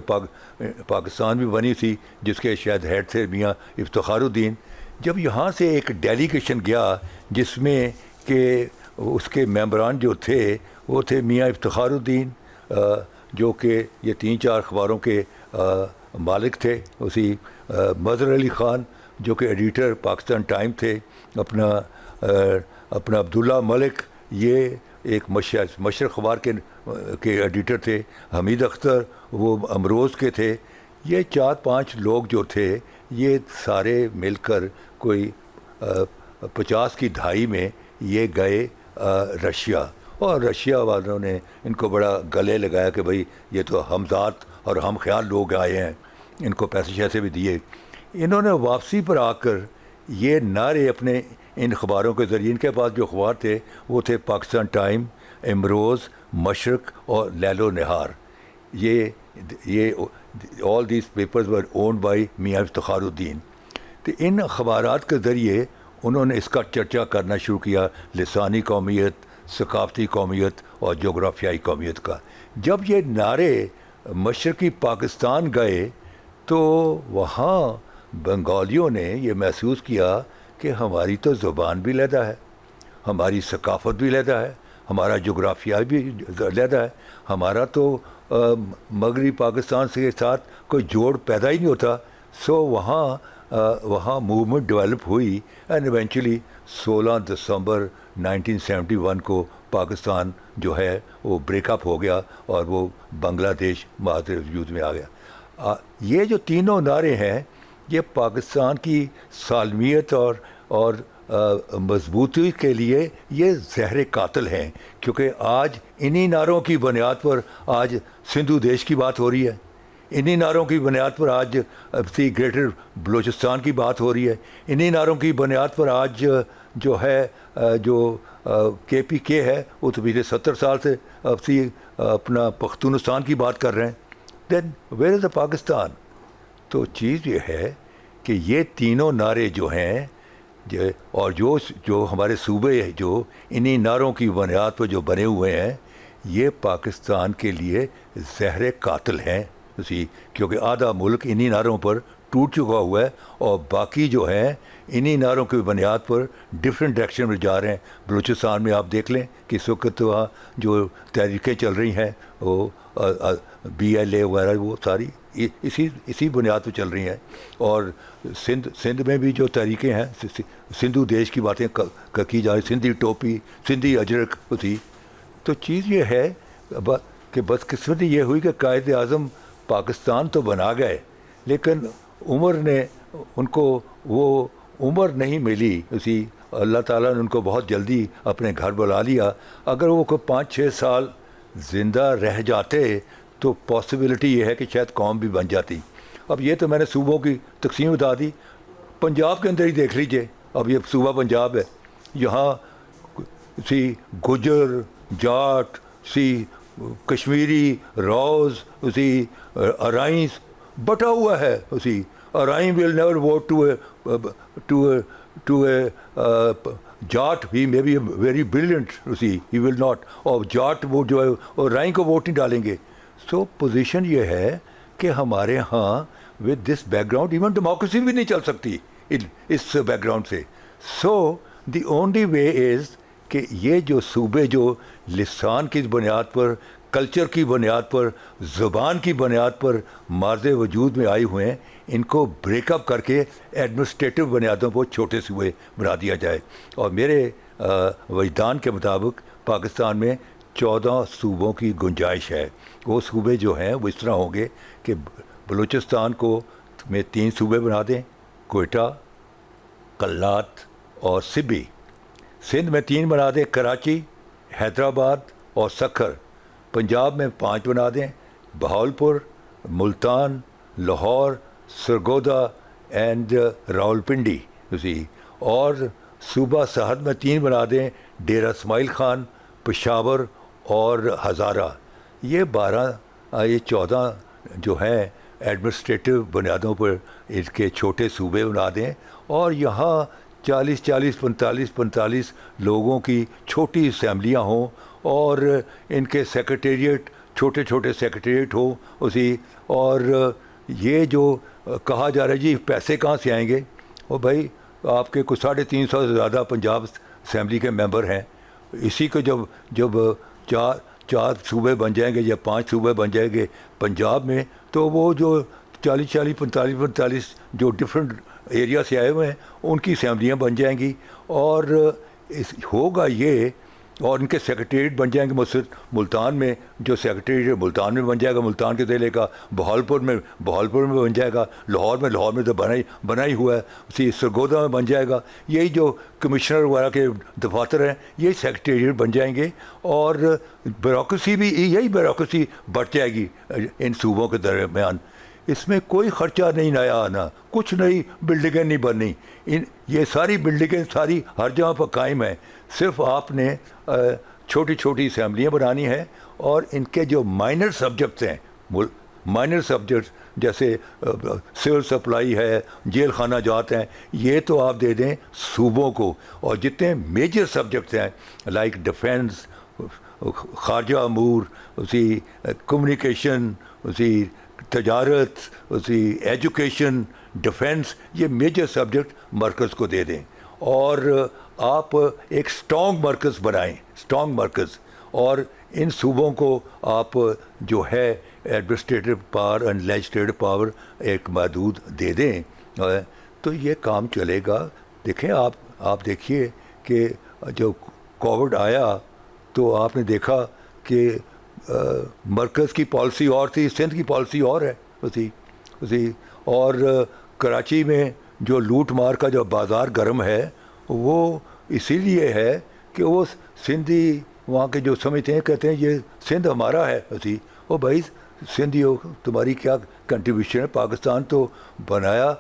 پاکستان بھی بنی تھی جس کے شاید ہیڈ تھے میاں افتخار الدین۔ جب یہاں سے ایک ڈیلیگیشن گیا جس میں کہ اس کے ممبران جو تھے وہ تھے میاں افتخار الدین، جو کہ یہ 3-4 اخباروں کے مالک تھے، اسی مظہر علی خان جو کہ ایڈیٹر پاکستان ٹائم تھے، اپنا عبداللہ ملک یہ ایک مشرق اخبار کے ایڈیٹر تھے، حمید اختر وہ امروز کے تھے۔ یہ 4-5 لوگ جو تھے یہ سارے مل کر کوئی 50 کی دہائی میں یہ گئے رشیا، اور رشیا والوں نے ان کو بڑا گلے لگایا کہ بھائی یہ تو ہمذات اور ہم خیال لوگ آئے ہیں، ان کو پیسے شیسے بھی دیے۔ انہوں نے واپسی پر آ کر یہ نعرے اپنے ان اخباروں کے ذریعے، ان کے پاس جو اخبار تھے وہ تھے پاکستان ٹائم، امروز، مشرق اور لیل و نہار۔ یہ all these papers were owned by میاں افتخار الدین۔ تو ان اخبارات کے ذریعے انہوں نے اس کا چرچا کرنا شروع کیا، لسانی قومیت، ثقافتی قومیت اور جغرافیائی قومیت کا۔ جب یہ نعرے مشرقی پاکستان گئے تو وہاں بنگالیوں نے یہ محسوس کیا کہ ہماری تو زبان بھی علیحدہ ہے، ہماری ثقافت بھی علیحدہ ہے، ہمارا جغرافیہ بھی علیحدہ ہے، ہمارا تو مغربی پاکستان کے ساتھ کوئی جوڑ پیدا ہی نہیں ہوتا۔ سو وہاں موومنٹ ڈیولپ ہوئی، اینڈ ایونچولی 16 دسمبر 1971 کو پاکستان جو ہے وہ بریک اپ ہو گیا، اور وہ بنگلہ دیش معاذ وجود میں آ گیا۔ یہ جو تینوں نعرے ہیں یہ پاکستان کی سالمیت اور مضبوطی کے لیے یہ زہر قاتل ہیں، کیونکہ آج انہی نعروں کی بنیاد پر آج سندھو دیش کی بات ہو رہی ہے، انہی نعروں کی بنیاد پر آج گریٹر بلوچستان کی بات ہو رہی ہے، انہی نعروں کی بنیاد پر آج جو ہے جو KPK ہے وہ تو پچھلے 70 سال سے اپنا پختونستان کی بات کر رہے ہیں۔ دین ویئر از دا پاکستان؟ تو چیز یہ ہے کہ یہ تینوں نعرے جو ہیں اور جو ہمارے صوبے جو انہی نعروں کی بنیاد پر جو بنے ہوئے ہیں، یہ پاکستان کے لیے زہر قاتل ہیں، کیونکہ آدھا ملک انہی نعروں پر ٹوٹ چکا ہوا ہے، اور باقی جو ہیں انہی نعروں کی بنیاد پر ڈفرینٹ ڈائریکشن میں جا رہے ہیں۔ بلوچستان میں آپ دیکھ لیں کہ اس وقت وہاں جو تحریکیں چل رہی ہیں وہ BLA وغیرہ وہ ساری اسی بنیاد پہ چل رہی ہیں. اور سندھ میں بھی جو تحریکیں ہیں, سندھو دیش کی باتیں کی جا رہی, سندھی ٹوپی, سندھی اجرک تھی. تو چیز یہ ہے کہ بدقسمتی یہ ہوئی کہ قائد اعظم پاکستان تو بنا گئے, لیکن عمر نے ان کو وہ عمر نہیں ملی. اسی اللہ تعالیٰ نے ان کو بہت جلدی اپنے گھر بلا لیا. اگر وہ کوئی 5-6 سال زندہ رہ جاتے تو پاسبلٹی یہ ہے کہ شاید قوم بھی بن جاتی. اب یہ تو میں نے صوبوں کی تقسیم بتا دی. پنجاب کے اندر ہی دیکھ لیجئے, اب یہ صوبہ پنجاب ہے, یہاں اسی گجر, جاٹ, اسی کشمیری, راؤز, اسی ارائیں بٹا ہوا ہے. اسی Arain will never vote to a Jat. He may be very brilliant, اسی ہی ول ناٹ. اور جاٹ وہ جو ہے ارائیں کو ووٹ نہیں ڈالیں گے. سو پوزیشن یہ ہے کہ ہمارے ہاں with this back ground even democracy بھی نہیں چل سکتی اس بیک گراؤنڈ سے. سو دی اونلی وے از کہ یہ جو صوبے جو لسان کی بنیاد پر, کلچر کی بنیاد پر, زبان کی بنیاد پر مارز وجود میں آئے ہوئے ہیں, ان کو بریک اپ کر کے ایڈمنسٹریٹو بنیادوں پر چھوٹے صوبے بنا دیا جائے. اور میرے وجدان کے مطابق پاکستان میں 14 صوبوں کی گنجائش ہے. وہ صوبے جو ہیں وہ اس طرح ہوں گے کہ بلوچستان کو میں 3 صوبے بنا دیں, کوئٹہ, کلات اور سبی. سندھ میں 3 بنا دیں, کراچی, حیدرآباد اور سکھر. پنجاب میں 5 بنا دیں, بہاولپور, ملتان, لاہور, سرگودا اینڈ راولپنڈی. اور صوبہ سرحد میں 3 بنا دیں, ڈیرہ اسماعیل خان, پشاور اور ہزارہ. یہ 14 جو ہیں ایڈمنسٹریٹو بنیادوں پر اس کے چھوٹے صوبے بنا دیں, اور یہاں 45 لوگوں کی چھوٹی اسمبلیاں ہوں, اور ان کے سیکریٹریٹ چھوٹے سیکریٹریٹ ہوں اسی. اور یہ جو کہا جا رہا ہے جی پیسے کہاں سے آئیں گے, وہ بھائی آپ کے کچھ 350 سے زیادہ پنجاب اسمبلی کے ممبر ہیں. اسی کو جب 4 صوبے بن جائیں گے یا 5 صوبے بن جائیں گے پنجاب میں, تو وہ جو 45 جو ڈفرینٹ ایریا سے آئے ہوئے ہیں ان کی اسمبلیاں بن جائیں گی. اور ہوگا یہ, اور ان کے سیکریٹریٹ بن جائیں گے. ملتان میں جو سیکریٹریٹ ملتان میں بن جائے گا, ملتان کے ضلع کا. بہاولپور میں بن جائے گا. لاہور میں تو بنا ہی ہوا ہے. اسی سرگودا میں بن جائے گا. یہی جو کمشنر وغیرہ کے دفاتر ہیں یہ سیکریٹریٹ بن جائیں گے. اور بیوروکریسی بھی یہی بیوروکریسی بڑھ جائے گی ان صوبوں کے درمیان. اس میں کوئی خرچہ نہیں نیا آنا, کچھ نئی بلڈنگیں نہیں بننی. یہ ساری بلڈنگیں ساری ہر جگہ پر قائم ہیں. صرف آپ نے چھوٹی اسمبلیاں بنانی ہیں, اور ان کے جو مائنر سبجیکٹس ہیں, مائنر سبجیکٹس جیسے سول سپلائی ہے, جیل خانہ جات ہیں, یہ تو آپ دے دیں صوبوں کو. اور جتنے میجر سبجیکٹس ہیں لائک ڈیفینس, خارجہ امور, اسی کمیونیکیشن, اسی تجارت, اسی ایجوکیشن, ڈیفینس, یہ میجر سبجیکٹ مرکز کو دے دیں. اور آپ ایک اسٹرانگ مرکز بنائیں, اسٹرانگ مرکز. اور ان صوبوں کو آپ جو ہے administrative power and legislative power ایک محدود دے دیں, تو یہ کام چلے گا. دیکھیں آپ دیکھیے کہ جو کووڈ آیا تو آپ نے دیکھا کہ مرکز کی پالیسی اور تھی, سندھ کی پالیسی اور ہے اسی. اور کراچی میں جو لوٹ مار کا جو بازار گرم ہے وہ اسی لیے ہے کہ وہ سندھی وہاں کے جو سمجھتے ہیں کہتے ہیں یہ سندھ ہمارا ہے اسی. او بھائی سندھیوں تمہاری کیا کنٹریبیوشن ہے؟ پاکستان تو بنایا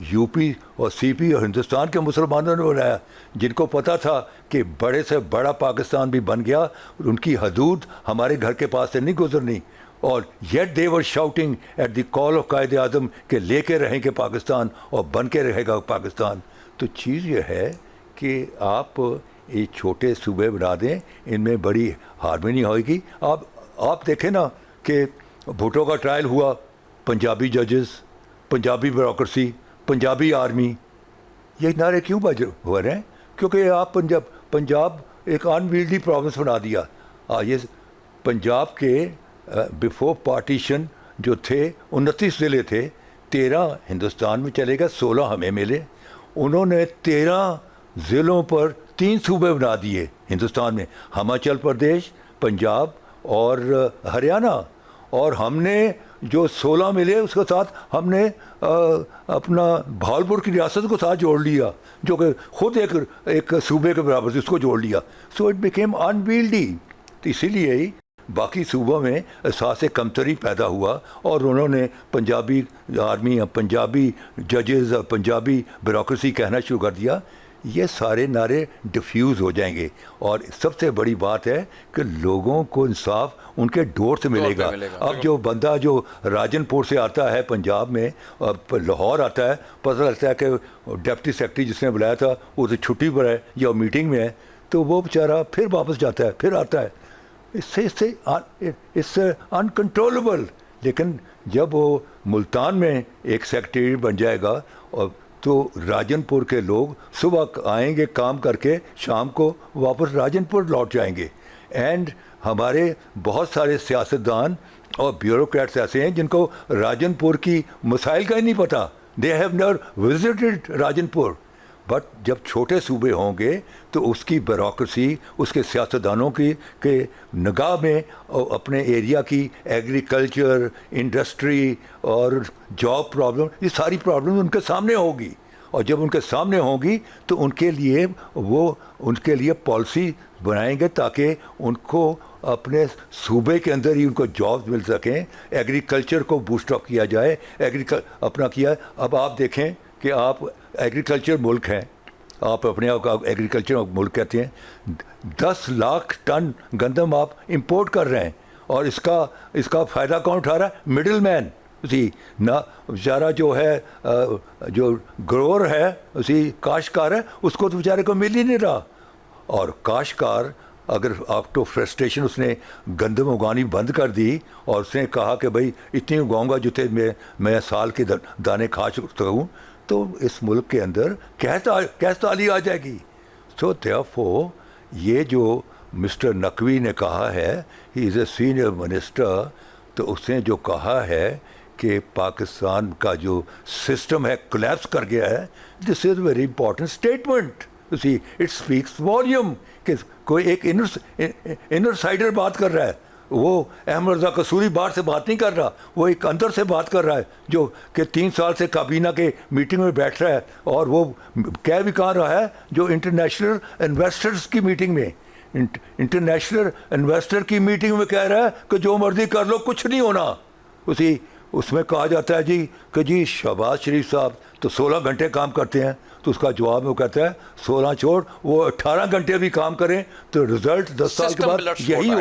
یو پی اور سی پی اور ہندوستان کے مسلمانوں نے بنایا, جن کو پتہ تھا کہ بڑے سے بڑا پاکستان بھی بن گیا, ان کی حدود ہمارے گھر کے پاس سے نہیں گزرنی. اور yet they were shouting at the call of Quaid-e Azam کہ لے کے رہیں گے پاکستان اور بن کے رہے گا پاکستان. تو چیز یہ ہے کہ آپ یہ چھوٹے صوبے بنا دیں, ان میں بڑی ہارمنی ہوئے گی. آپ دیکھیں نا کہ بھٹو کا ٹرائل ہوا, پنجابی ججز, پنجابی بیوروکریسی, پنجابی آرمی, یہ نعرے کیوں بج ہو رہے ہیں؟ کیونکہ آپ پنجاب ایک انویلڈی پروونس بنا دیا. یہ پنجاب کے بیفور پارٹیشن جو تھے 29 ضلع تھے, 13 ہندوستان میں چلے گئے, 16 ہمیں ملے. انہوں نے 13 ضلعوں پر 3 صوبے بنا دیے ہندوستان میں, ہماچل پردیش, پنجاب اور ہریانہ. اور ہم نے جو 16 ملے اس کے ساتھ ہم نے اپنا بھاولپور کی ریاست کو ساتھ جوڑ لیا, جو کہ خود ایک صوبے کے برابر سے, اس کو جوڑ لیا. So it became invalid. تو اسی لیے ہی باقی صوبوں میں احساس کمتری پیدا ہوا, اور انہوں نے پنجابی آرمی, پنجابی ججز اور پنجابی بیوروکریسی کہنا شروع کر دیا. یہ سارے نعرے ڈیفیوز ہو جائیں گے, اور سب سے بڑی بات ہے کہ لوگوں کو انصاف ان کے ڈور سے ملے گا. اب جو بندہ جو راجن پور سے آتا ہے پنجاب میں, لاہور آتا ہے, پتہ لگتا ہے کہ ڈپٹی سیکرٹری جس نے بلایا تھا وہ تو چھٹی پر ہے یا میٹنگ میں ہے, تو وہ بیچارہ پھر واپس جاتا ہے, پھر آتا ہے. اس سے انکنٹرولبل. لیکن جب وہ ملتان میں ایک سیکرٹری بن جائے گا, اور تو راجن پور کے لوگ صبح آئیں گے کام کر کے, شام کو واپس راجن پور لوٹ جائیں گے. اینڈ ہمارے بہت سارے سیاستدان اور بیوروکریٹس ایسے ہیں جن کو راجن پور کی مسائل کا ہی نہیں پتہ. They have never visited Rajan پور. بٹ جب چھوٹے صوبے ہوں گے تو اس کی بیوروکریسی, اس کے سیاستدانوں کی کے نگاہ میں اپنے ایریا کی ایگریکلچر, انڈسٹری اور جاب پرابلم, یہ ساری پرابلم ان کے سامنے ہوگی. اور جب ان کے سامنے ہوں گی تو ان کے لیے پالیسی بنائیں گے تاکہ ان کو اپنے صوبے کے اندر ہی ان کو جابز مل سکیں, ایگریکلچر کو بوسٹ اپ کیا جائے. اپنا کیا. اب آپ دیکھیں کہ آپ ایگریکلچر ملک ہیں, آپ اپنے آپ کو ایگریکلچر ملک کہتے ہیں, 10 لاکھ ٹن گندم آپ امپورٹ کر رہے ہیں, اور اس کا فائدہ کون اٹھا رہا ہے؟ Middle man. اسی نہ بیچارہ جو ہے جو گروور ہے, اسی کاشتکار ہے, اس کو تو بیچارے کو مل ہی نہیں رہا. اور کاشتکار اگر آپ تو فرسٹریشن, اس نے گندم اگانی بند کر دی, اور اس نے کہا کہ بھائی اتنی اگاؤں گا جتنے میں سال کے دانے کھا سکتا ہوں, تو اس ملک کے اندر کیسے آ جائے گی. سو therefore یہ جو مسٹر نقوی نے کہا ہے, ہی از اے سینئر منسٹر, تو اس نے جو کہا ہے کہ پاکستان کا جو سسٹم ہے کولیپس کر گیا ہے, دس از ویری امپورٹنٹ اسٹیٹمنٹ. اسی اٹ اسپیکس والیوم کہ کوئی ایک انر سائڈر بات کر رہا ہے. وہ احمد رضا قصوری باہر سے بات نہیں کر رہا, وہ ایک اندر سے بات کر رہا ہے, جو کہ 3 سال سے کابینہ کے میٹنگ میں بیٹھ رہا ہے, اور وہ کہہ بھی کہاں رہا ہے, جو انٹرنیشنل انویسٹرز کی میٹنگ میں, انٹرنیشنل انویسٹر کی میٹنگ میں کہہ رہا ہے کہ جو مرضی کر لو, کچھ نہیں ہونا. اس میں کہا جاتا ہے کہ جی شہباز شریف صاحب تو 16 گھنٹے کام کرتے ہیں, تو اس کا جواب وہ کہتا ہے 16 چھوڑ, وہ 18 گھنٹے بھی کام کریں تو رزلٹ 10 سال کے بعد یہی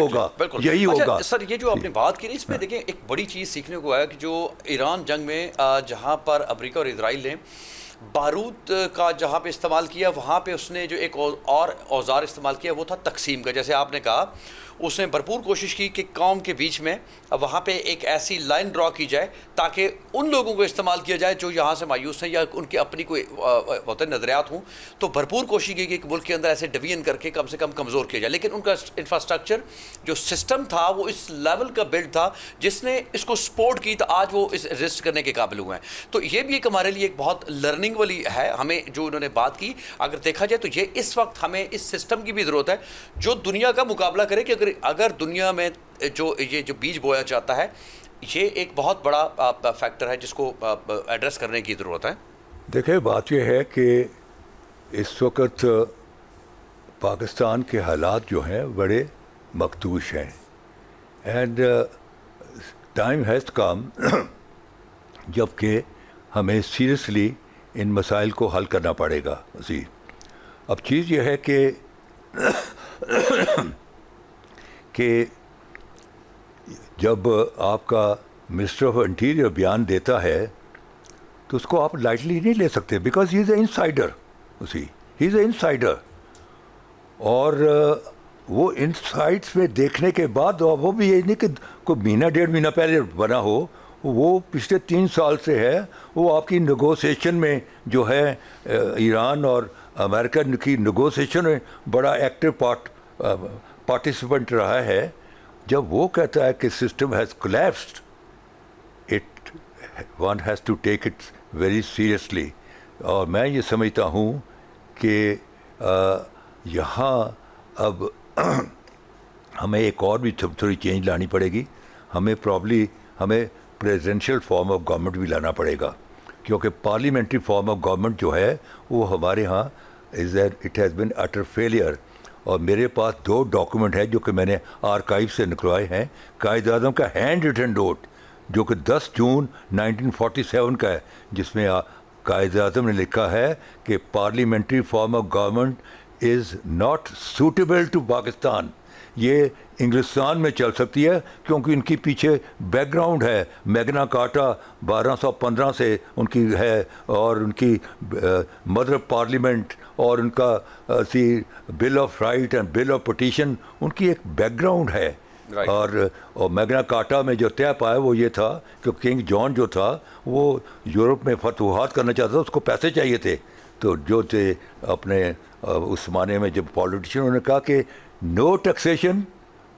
ہوگا. سر یہ جو آپ نے بات کی, اس میں دیکھیں ایک بڑی چیز سیکھنے کو آیا کہ جو ایران جنگ میں جہاں پر امریکہ اور اسرائیل نے بارود کا جہاں پہ استعمال کیا, وہاں پہ اس نے جو ایک اور اوزار استعمال کیا وہ تھا تقسیم کا. جیسے آپ نے کہا, اس نے بھرپور کوشش کی کہ قوم کے بیچ میں وہاں پہ ایک ایسی لائن ڈرا کی جائے تاکہ ان لوگوں کو استعمال کیا جائے جو یہاں سے مایوس ہیں یا ان کی اپنی کوئی ہوتے نظریات ہوں. تو بھرپور کوشش کی کہ ملک کے اندر ایسے ڈویژن کر کے کم سے کم کمزور کیا جائے, لیکن ان کا انفراسٹرکچر جو سسٹم تھا وہ اس لیول کا بلڈ تھا جس نے اس کو سپورٹ کی, تو آج وہ اس ریسٹ کرنے کے قابل ہوئے ہیں. تو یہ بھی ایک ہمارے لیے ایک بہت لرننگ والی ہے ہمیں, جو انہوں نے بات کی. اگر دیکھا جائے تو یہ اس وقت ہمیں اس سسٹم کی بھی ضرورت ہے جو دنیا کا مقابلہ کرے, کہ اگر دنیا میں یہ جو بیج بویا جاتا ہے, یہ ایک بہت بڑا فیکٹر ہے جس کو ایڈریس کرنے کی ضرورت ہے. دیکھیں بات یہ ہے کہ اس وقت پاکستان کے حالات جو ہیں بڑے مخدوش ہیں, اینڈ ٹائم ہیز کم جب کہ ہمیں سیریسلی ان مسائل کو حل کرنا پڑے گا. جی اب چیز یہ ہے کہ جب آپ کا منسٹر آف انٹیریئر بیان دیتا ہے تو اس کو آپ لائٹلی نہیں لے سکتے, because he is a insider. He is a insider, اور وہ انسائٹس میں دیکھنے کے بعد وہ بھی یہ نہیں کہ کوئی مہینہ 1.5 مہینہ پہلے بنا ہو, وہ پچھلے 3 سال سے ہے. وہ آپ کی نیگوسیشن میں جو ہے ایران اور امریکہ کی نیگوسیشن میں بڑا ایکٹیو پارٹیسپینٹ رہا ہے. جب وہ کہتا ہے کہ system has collapsed, one has to take it very seriously. اور میں یہ سمجھتا ہوں کہ یہاں اب ہمیں ایک اور بھی تھوڑی چینج لانی پڑے گی. ہمیں پریزیڈنشیل فارم آف گورنمنٹ بھی لانا پڑے گا, کیونکہ پارلیمنٹری فارم آف گورنمنٹ جو ہے وہ ہمارے ہاں اٹ ہیز بن اٹر فیلئر. اور میرے پاس 2 ڈاکومنٹ ہیں جو کہ میں نے آرکائیو سے نکلوائے ہیں. قائد اعظم کا ہینڈ ریٹن نوٹ جو کہ 10 جون 1947 کا ہے, جس میں قائد اعظم نے لکھا ہے کہ parliamentary form of government is not suitable to Pakistan. یہ انگلستان میں چل سکتی ہے کیونکہ ان کی پیچھے بیک گراؤنڈ ہے, میگنا کارٹا 1215 سے ان کی ہے, اور ان کی مدر پارلیمنٹ اور ان کا bill of right and bill of petition, ان کی ایک بیک گراؤنڈ ہے. اور میگنا کارٹا میں جو طے پایا وہ یہ تھا کہ کنگ جان جو تھا وہ یورپ میں فتوحات کرنا چاہتا تھا, اس کو پیسے چاہیے تھے. تو جو تھے اپنے اس زمانے میں جب پالیٹیشین, انہوں نے کہا کہ نو ٹیکسیشن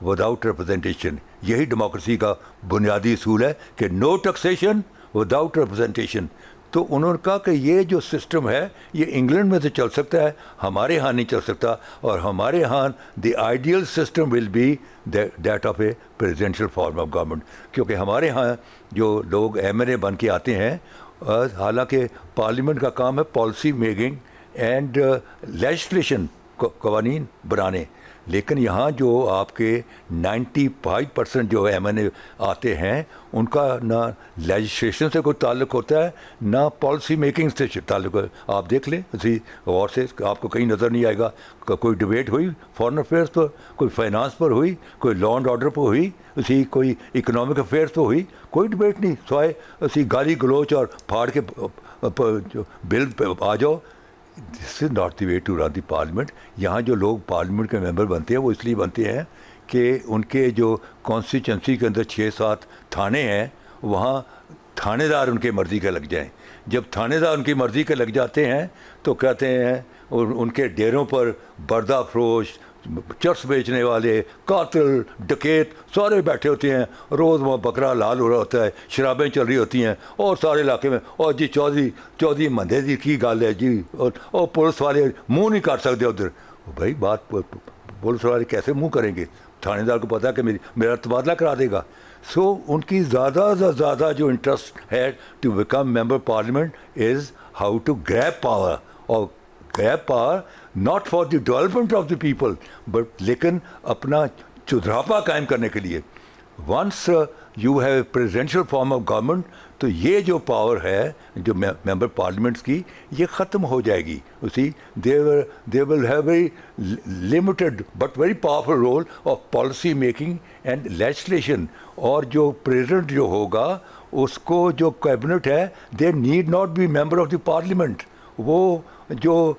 وداؤٹ ریپرزنٹیشن. یہی ڈیموکریسی کا بنیادی اصول ہے کہ نو ٹیکسیشن وداؤٹ ریپرزنٹیشن. تو انہوں نے کہا کہ یہ جو سسٹم ہے یہ انگلینڈ میں تو چل سکتا ہے, ہمارے ہاں نہیں چل سکتا. اور ہمارے ہاں the ideal system will be that of a presidential form of government, کیونکہ ہمارے ہاں جو لوگ ایم این اے بن کے آتے ہیں, حالانکہ پارلیمنٹ کا کام ہے پالیسی میکنگ اینڈ لیجسلیشن, قوانین بنانے, لیکن یہاں جو آپ کے 95% جو ایم این اے آتے ہیں ان کا نہ لیجسلیشن سے کوئی تعلق ہوتا ہے نہ پالیسی میکنگ سے تعلق ہے. آپ دیکھ لیں اسی غور سے, آپ کو کہیں نظر نہیں آئے گا کوئی ڈبیٹ ہوئی فارن افیئرس پر, کوئی فائنانس پر ہوئی, کوئی لا اینڈ آرڈر پر ہوئی, اسی کوئی اکنامک افیئرس پر ہوئی, کوئی ڈبیٹ نہیں, سوائے اسی گالی گلوچ اور پھاڑ کے جو بل پہ آ جاؤ. This is not the way to run the parliament. یہاں جو لوگ پارلیمنٹ کے ممبر بنتے ہیں وہ اس لیے بنتے ہیں کہ ان کے جو کانسٹیچوئنسی کے اندر 6-7 تھانے ہیں, وہاں تھانے دار ان کے مرضی کے لگ جائیں. جب تھانے دار ان کی مرضی کے لگ جاتے ہیں تو کہتے ہیں, اور ان کے ڈیروں پر بردہ فروش, چرس بیچنے والے, قاتل, ڈکیت سارے بیٹھے ہوتے ہیں. روز وہاں بکرا لال ہو رہا ہوتا ہے, شرابیں چل رہی ہوتی ہیں, اور سارے علاقے میں اور جی چودھری مندے جی کی گل ہے جی, اور پولیس والے منہ نہیں کر سکتے ادھر. بھائی بات پولیس والے کیسے منہ کریں گے؟ تھانے دار کو پتا ہے کہ میرا تبادلہ کرا دے گا. سو ان کی زیادہ سے زیادہ جو انٹرسٹ ہے to become member parliament is how to grab power, اور grab power not for the development of the people but لیکن اپنا چدراپا قائم کرنے کے لیے. Once you have a presidential form of government تو یہ جو پاور ہے جو ممبر پارلیمنٹس کی یہ ختم ہو جائے گی. اسی they will have very limited but very powerful role of policy making and legislation. اور جو پریزیڈنٹ جو ہوگا اس کو جو کیبنٹ ہے they need not be member of the parliament. وہ جو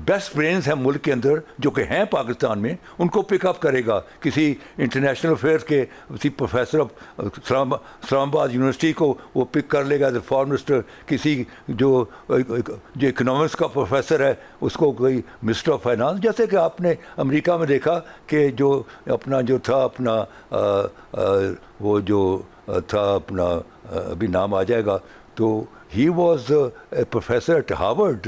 بیسٹ برینز ہیں ملک کے اندر جو کہ ہیں پاکستان میں ان کو پک اپ کرے گا. کسی انٹرنیشنل افیئرس کے کسی پروفیسر آف اسلام آباد یونیورسٹی کو وہ پک کر لے گا ایز اے فارن منسٹر. کسی جو اکنامکس کا پروفیسر ہے اس کو کوئی مسٹر آف فائنانس, جیسے کہ آپ نے امریکہ میں دیکھا کہ جو تھا اپنا وہ جو تھا اپنا ابھی نام آ جائے گا, تو he was a professor at Harvard.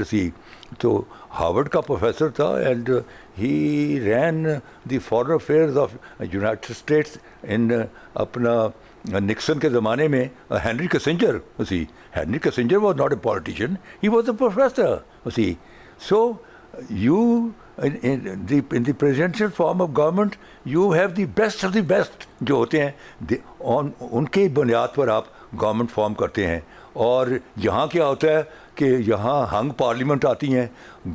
تو ہارورڈ کا پروفیسر تھا and he ran the foreign affairs of United States in اپنا نکسن کے زمانے میں. Henry Kissinger Henry Kissinger was not a politician, he was a professor. So you in the presidential form of government you have the best of the best جو ہوتے ہیں ان کے بنیاد پر آپ گورنمنٹ فارم کرتے ہیں. اور یہاں کیا ہوتا ہے کہ یہاں ہنگ پارلیمنٹ آتی ہیں,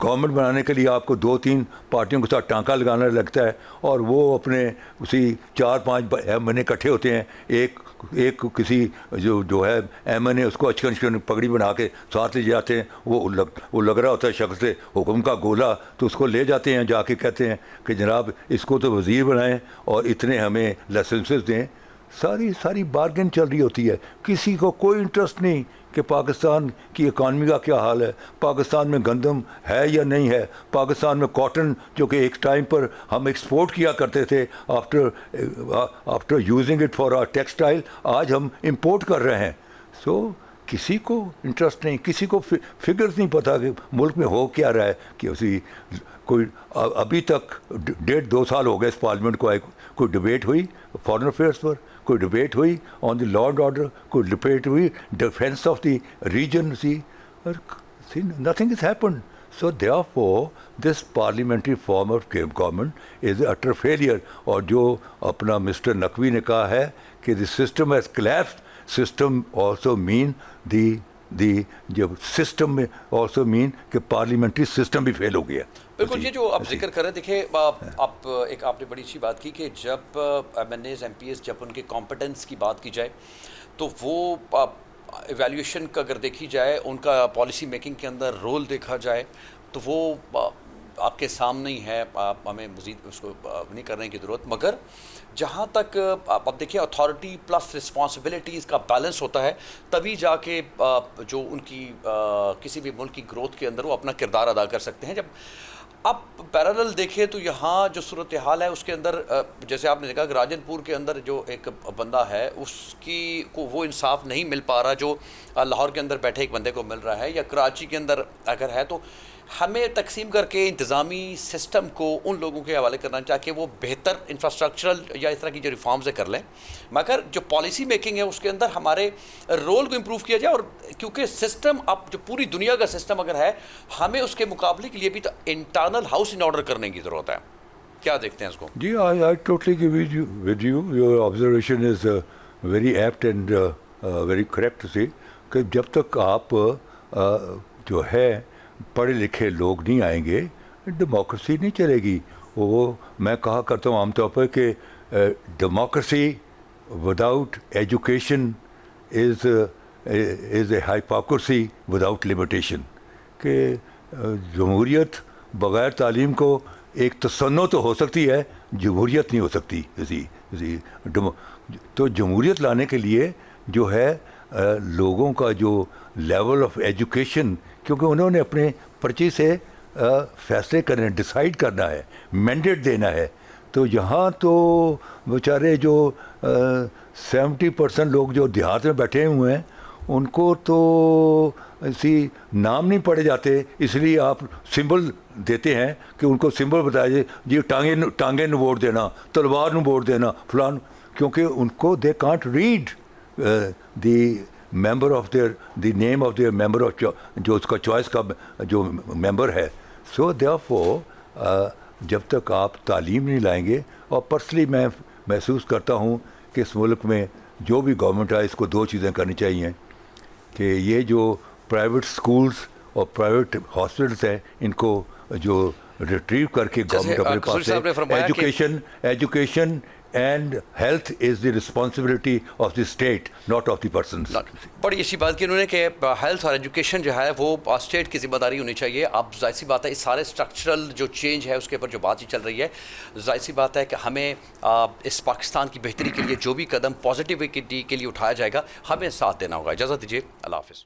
گورنمنٹ بنانے کے لیے آپ کو 2-3 پارٹیوں کے ساتھ ٹانکا لگانا لگتا ہے, اور وہ اپنے اسی 4-5 ایم این اے اکٹھے ہوتے ہیں. ایک کسی جو ہے ایم این اے اس کو اچکن پگڑی بنا کے ساتھ لے جاتے ہیں, وہ لگ رہا ہوتا ہے شخص سے حکم کا گولا, تو اس کو لے جاتے ہیں, جا کے کہتے ہیں کہ جناب اس کو تو وزیر بنائیں اور اتنے ہمیں لائسنسز دیں. ساری بارگن چل رہی ہوتی ہے. کسی کو کوئی انٹرسٹ نہیں کہ پاکستان کی اکانومی کا کیا حال ہے, پاکستان میں گندم ہے یا نہیں ہے, پاکستان میں کاٹن جو کہ ایک ٹائم پر ہم ایکسپورٹ کیا کرتے تھے after using it for our textile, آج ہم امپورٹ کر رہے ہیں. سو کسی کو انٹرسٹ نہیں, کسی کو فگرز نہیں پتہ کہ ملک میں ہو کیا رہا ہے. کہ اسی کوئی ابھی تک 1.5-2 سال ہو گئے اس پارلیمنٹ کو آئے, کوئی ڈبیٹ ہوئی فارن افیئرس پر, کوئی ڈبیٹ ہوئی آن دی لا اینڈ آرڈر, کوئی ڈبیٹ ہوئی defence of the region. Nothing is happened. So therefore this parliamentary form of government is utter failure. اور جو اپنا مسٹر نقوی نے کہا ہے کہ the system has collapsed, system also mean the جب سسٹم میں also mean کہ پارلیمنٹری سسٹم بھی فیل ہو گیا. بالکل. یہ جو آپ ذکر کر رہے ہیں, دیکھیں آپ نے بڑی اچھی بات کی کہ جب M N As M P As جب ان کے کمپٹنس کی بات کی جائے تو وہ ایویلیویشن کا اگر دیکھی جائے, ان کا پالیسی میکنگ کے اندر رول دیکھا جائے تو وہ آپ کے سامنے ہی ہے, ہمیں مزید اس کو نہیں کرنے کی ضرورت. مگر جہاں تک آپ دیکھیں اتھارٹی پلس رسپانسبلٹیز کا بیلنس ہوتا ہے تبھی جا کے جو ان کی کسی بھی ملک کی گروتھ کے اندر وہ اپنا کردار ادا کر سکتے ہیں. جب آپ پیرالل دیکھیں تو یہاں جو صورتحال ہے اس کے اندر جیسے آپ نے دیکھا کہ راجن پور کے اندر جو ایک بندہ ہے اس کی کو وہ انصاف نہیں مل پا رہا جو لاہور کے اندر بیٹھے ایک بندے کو مل رہا ہے, یا کراچی کے اندر اگر ہے تو ہمیں تقسیم کر کے انتظامی سسٹم کو ان لوگوں کے حوالے کرنا چاہیے کہ وہ بہتر انفراسٹرکچرل یا اس طرح کی جو ریفارمز کر لیں, مگر جو پالیسی میکنگ ہے اس کے اندر ہمارے رول کو امپروو کیا جائے. اور کیونکہ سسٹم اب جو پوری دنیا کا سسٹم اگر ہے, ہمیں اس کے مقابلے کے لیے بھی تو انٹرنل ہاؤس ان آرڈر کرنے کی ضرورت ہے. کیا دیکھتے ہیں اس کو؟ جی, I totally agree with you. Your observation is very apt and very correct to say کہ جب تک آپ جو ہے پڑھے لکھے لوگ نہیں آئیں گے ڈیموکریسی نہیں چلے گی. وہ میں کہا کرتا ہوں عام طور پر کہ democracy without education is a hypocrisy without limitation. کہ جمہوریت بغیر تعلیم کو ایک تصنع تو ہو سکتی ہے, جمہوریت نہیں ہو سکتی. تو جمہوریت لانے کے لیے جو ہے لوگوں کا جو لیول آف ایجوکیشن, کیونکہ انہوں نے اپنے پرچی سے فیصلے کرنے, ڈیسائیڈ کرنا ہے, مینڈیٹ دینا ہے. تو یہاں تو بیچارے جو 70% لوگ جو دیہات میں بیٹھے ہوئے ہیں ان کو تو ایسی نام نہیں پڑے جاتے, اس لیے آپ سمبل دیتے ہیں کہ ان کو سمبل بتایا جی ٹانگیں نو ووٹ دینا, تلوار نو ووٹ دینا فلان, کیونکہ ان کو they can't read the member of the name of their member of جو اس کا چوائس کا جو ممبر ہے. سو دیئرفور جب تک آپ تعلیم نہیں لائیں گے, اور پرسنلی میں محسوس کرتا ہوں کہ اس ملک میں جو بھی گورنمنٹ آئے اس کو 2 چیزیں کرنی چاہیے کہ یہ جو پرائیویٹ سکولز اور پرائیویٹ ہاسپٹلس ہیں ان کو جو ریٹریو کر کے گورنمنٹ اپنے پاس education and health is the responsibility of the state not of the persons. بڑی اچھی بات کی انہوں نے کہ ہیلتھ اور ایجوکیشن جو ہے وہ اسٹیٹ کی ذمہ داری ہونی چاہیے. اب ظاہر سی بات ہے اس سارے اسٹرکچرل جو چینج ہے اس کے اوپر جو بات ہی چل رہی ہے, ظاہر سی بات ہے کہ ہمیں اس پاکستان کی بہتری کے لیے جو بھی قدم پازیٹیوٹی کے لیے اٹھایا جائے گا ہمیں ساتھ دینا ہوگا. اجازت دیجیے, اللہ حافظ.